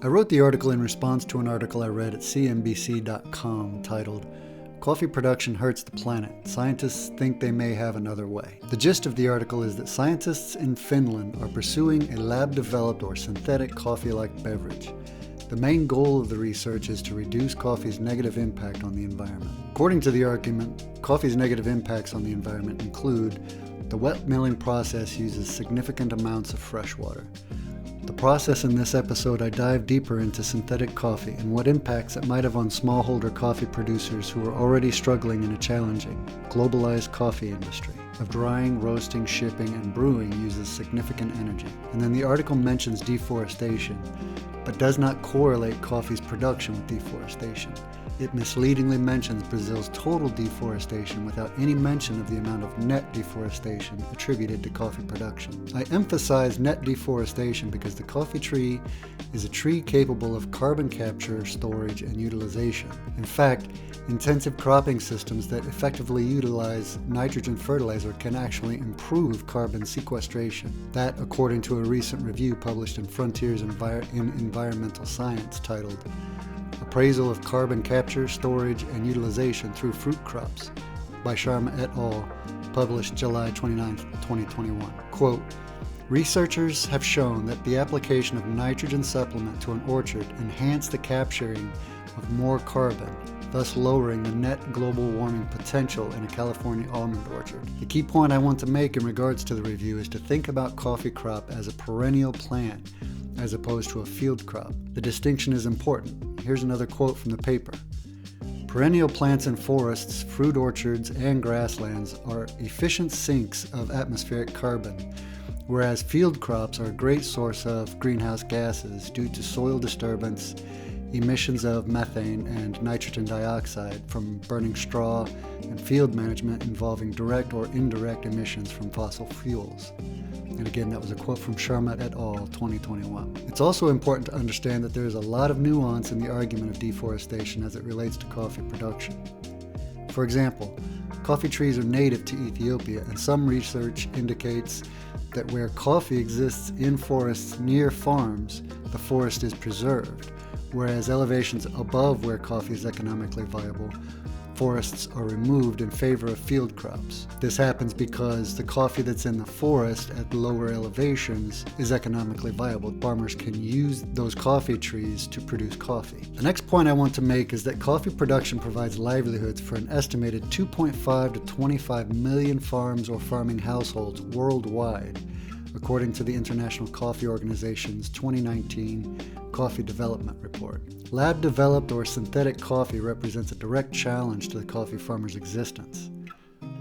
I wrote the article in response to an article I read at cnbc.com titled, "Coffee Production Hurts the Planet. Scientists Think They May Have Another Way." The gist of the article is that scientists in Finland are pursuing a lab-developed or synthetic coffee-like beverage. The main goal of the research is to reduce coffee's negative impact on the environment. According to the argument, coffee's negative impacts on the environment include the wet milling process uses significant amounts of fresh water. The process in this episode, I dive deeper into synthetic coffee and what impacts it might have on smallholder coffee producers who are already struggling in a challenging, globalized coffee industry of drying, roasting, shipping, and brewing uses significant energy. And then the article mentions deforestation, but does not correlate coffee's production with deforestation. It misleadingly mentions Brazil's total deforestation without any mention of the amount of net deforestation attributed to coffee production. I emphasize net deforestation because the coffee tree is a tree capable of carbon capture, storage, and utilization. In fact, intensive cropping systems that effectively utilize nitrogen fertilizer can actually improve carbon sequestration. That, according to a recent review published in Frontiers in Environmental Science titled Appraisal of Carbon Capture, Storage, and Utilization Through Fruit Crops by Sharma et al., published July 29, 2021. Quote, "Researchers have shown that the application of nitrogen supplement to an orchard enhanced the capturing of more carbon, thus lowering the net global warming potential in a California almond orchard. The key point I want to make in regards to the review is to think about coffee crop as a perennial plant as opposed to a field crop. The distinction is important. Here's another quote from the paper. Perennial plants in forests, fruit orchards, and grasslands are efficient sinks of atmospheric carbon, whereas field crops are a great source of greenhouse gases due to soil disturbance, emissions of methane and nitrogen dioxide from burning straw, and field management involving direct or indirect emissions from fossil fuels." And again, that was a quote from Sharma et al., 2021. It's also important to understand that there is a lot of nuance in the argument of deforestation as it relates to coffee production. For example, coffee trees are native to Ethiopia, and some research indicates that where coffee exists in forests near farms, the forest is preserved, whereas elevations above where coffee is economically viable, forests are removed in favor of field crops. This happens because the coffee that's in the forest at lower elevations is economically viable. Farmers can use those coffee trees to produce coffee. The next point I want to make is that coffee production provides livelihoods for an estimated 2.5 to 25 million farms or farming households worldwide, according to the International Coffee Organization's 2019 Coffee Development Report. Lab-developed or synthetic coffee represents a direct challenge to the coffee farmer's existence.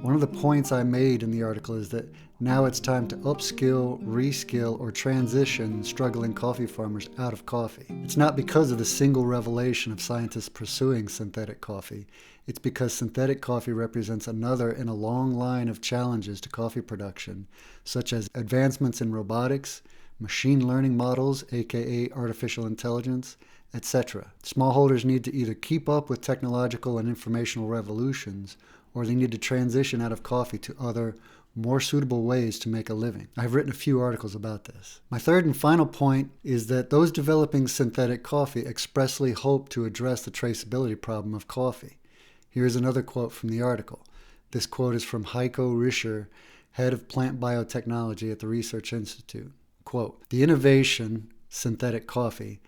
One of the points I made in the article is that now it's time to upskill, reskill, or transition struggling coffee farmers out of coffee. It's not because of the single revelation of scientists pursuing synthetic coffee. It's because synthetic coffee represents another in a long line of challenges to coffee production, such as advancements in robotics, machine learning models, aka artificial intelligence, etc. Smallholders need to either keep up with technological and informational revolutions, or they need to transition out of coffee to other, more suitable ways to make a living. I've written a few articles about this. My third and final point is that those developing synthetic coffee expressly hope to address the traceability problem of coffee. Here's another quote from the article. This quote is from Heiko Rischer, head of plant biotechnology at the Research Institute. Quote, "The innovation, synthetic coffee,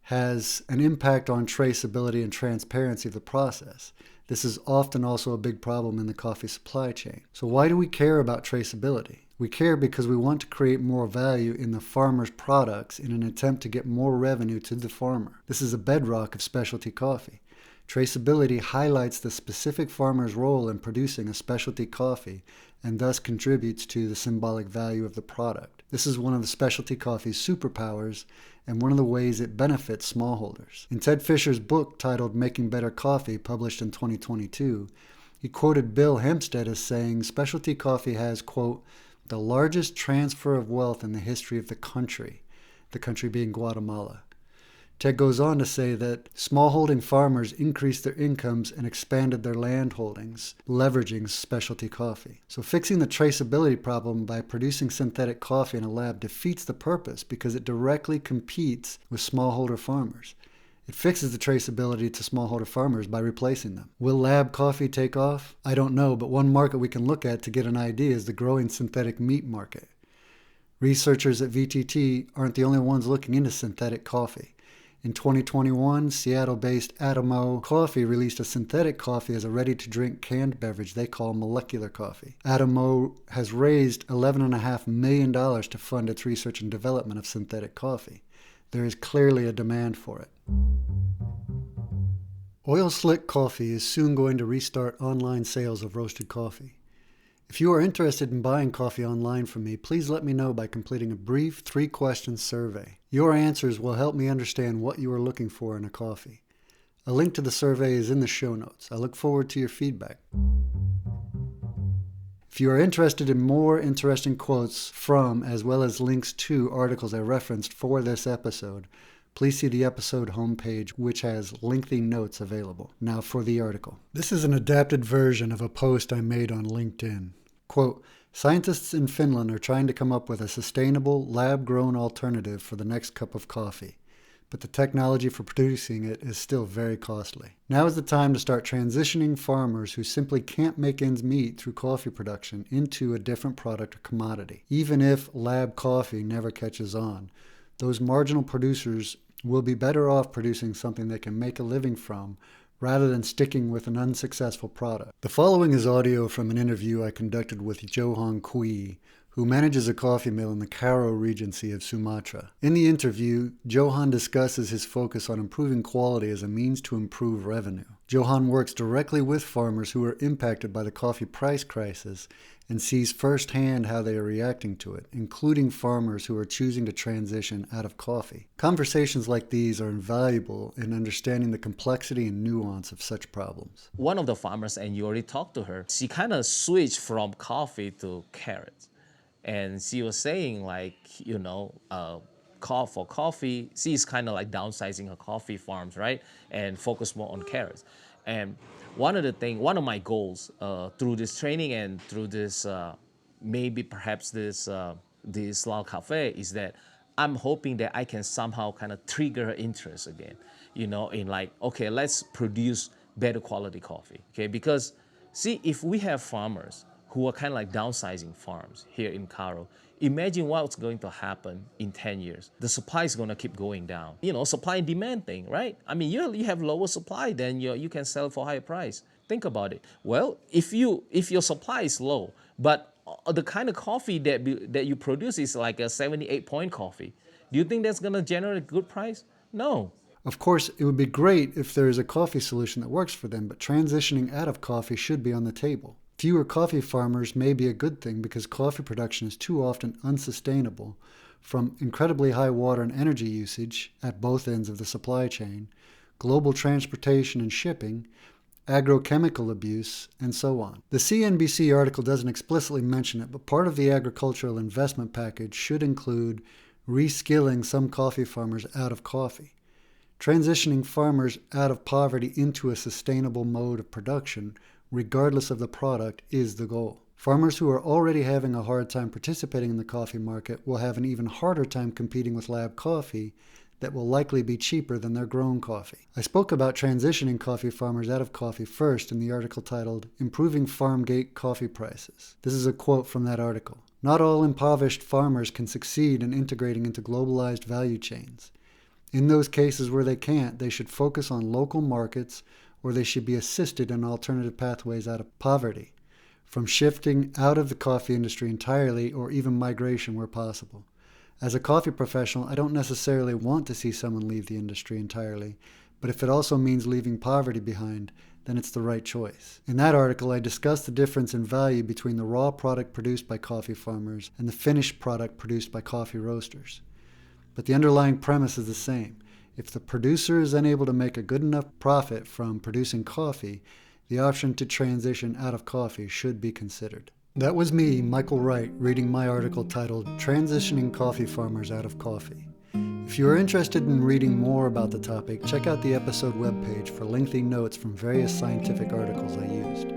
has an impact on traceability and transparency of the process. This is often also a big problem in the coffee supply chain. So why do we care about traceability? We care because we want to create more value in the farmer's products in an attempt to get more revenue to the farmer. This is a bedrock of specialty coffee. Traceability highlights the specific farmer's role in producing a specialty coffee and thus contributes to the symbolic value of the product. This is one of the specialty coffee's superpowers and one of the ways it benefits smallholders." In Ted Fisher's book titled Making Better Coffee, published in 2022, he quoted Bill Hempstead as saying specialty coffee has, quote, "the largest transfer of wealth in the history of the country being Guatemala." Ted goes on to say that smallholding farmers increased their incomes and expanded their land holdings, leveraging specialty coffee. So fixing the traceability problem by producing synthetic coffee in a lab defeats the purpose because it directly competes with smallholder farmers. It fixes the traceability to smallholder farmers by replacing them. Will lab coffee take off? I don't know, but one market we can look at to get an idea is the growing synthetic meat market. Researchers at VTT aren't the only ones looking into synthetic coffee. In 2021, Seattle-based Atomo Coffee released a synthetic coffee as a ready-to-drink canned beverage they call molecular coffee. Atomo has raised $11.5 million to fund its research and development of synthetic coffee. There is clearly a demand for it. Oil Slick Coffee is soon going to restart online sales of roasted coffee. If you are interested in buying coffee online from me, please let me know by completing a brief 3-question survey. Your answers will help me understand what you are looking for in a coffee. A link to the survey is in the show notes. I look forward to your feedback. If you are interested in more interesting quotes from, as well as links to, articles I referenced for this episode, please see the episode homepage, which has lengthy notes available. Now for the article. This is an adapted version of a post I made on LinkedIn. Quote, scientists in Finland are trying to come up with a sustainable, lab-grown alternative for the next cup of coffee, but the technology for producing it is still very costly. Now is the time to start transitioning farmers who simply can't make ends meet through coffee production into a different product or commodity. Even if lab coffee never catches on, those marginal producers will be better off producing something they can make a living from rather than sticking with an unsuccessful product. The following is audio from an interview I conducted with Johan Kui, who manages a coffee mill in the Karo Regency of Sumatra. In the interview, Johan discusses his focus on improving quality as a means to improve revenue. Johan works directly with farmers who are impacted by the coffee price crisis and sees firsthand how they are reacting to it, including farmers who are choosing to transition out of coffee. Conversations like these are invaluable in understanding the complexity and nuance of such problems. One of the farmers, and you already talked to her, she kind of switched from coffee to carrots. And she was saying, like, for coffee, she's kind of like downsizing her coffee farms, right? And focus more on carrots. And one of my goals through this training and through this, maybe perhaps this Lao Cafe is that I'm hoping that I can somehow kind of trigger her interest again, in like, okay, let's produce better quality coffee, okay? Because see, if we have farmers who are kind of like downsizing farms here in Karo, imagine what's going to happen in 10 years. The supply is going to keep going down. Supply and demand thing, right? I mean, you have lower supply, then you can sell for higher price. Think about it. Well, if your supply is low, but the kind of coffee that you produce is like a 78-point coffee, do you think that's going to generate a good price? No. Of course, it would be great if there is a coffee solution that works for them, but transitioning out of coffee should be on the table. Fewer coffee farmers may be a good thing because coffee production is too often unsustainable from incredibly high water and energy usage at both ends of the supply chain, global transportation and shipping, agrochemical abuse, and so on. The CNBC article doesn't explicitly mention it, but part of the agricultural investment package should include reskilling some coffee farmers out of coffee. Transitioning farmers out of poverty into a sustainable mode of production, regardless of the product, is the goal. Farmers who are already having a hard time participating in the coffee market will have an even harder time competing with lab coffee that will likely be cheaper than their grown coffee. I spoke about transitioning coffee farmers out of coffee first in the article titled Improving Farm Gate Coffee Prices. This is a quote from that article. Not all impoverished farmers can succeed in integrating into globalized value chains. In those cases where they can't, they should focus on local markets, or they should be assisted in alternative pathways out of poverty, from shifting out of the coffee industry entirely or even migration where possible. As a coffee professional, I don't necessarily want to see someone leave the industry entirely, but if it also means leaving poverty behind, then it's the right choice. In that article, I discussed the difference in value between the raw product produced by coffee farmers and the finished product produced by coffee roasters. But the underlying premise is the same. If the producer is unable to make a good enough profit from producing coffee, the option to transition out of coffee should be considered. That was me, Michael Wright, reading my article titled Transitioning Coffee Farmers Out of Coffee. If you are interested in reading more about the topic, check out the episode webpage for lengthy notes from various scientific articles I used.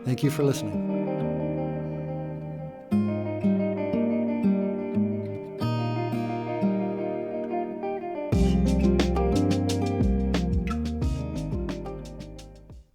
Thank you for listening.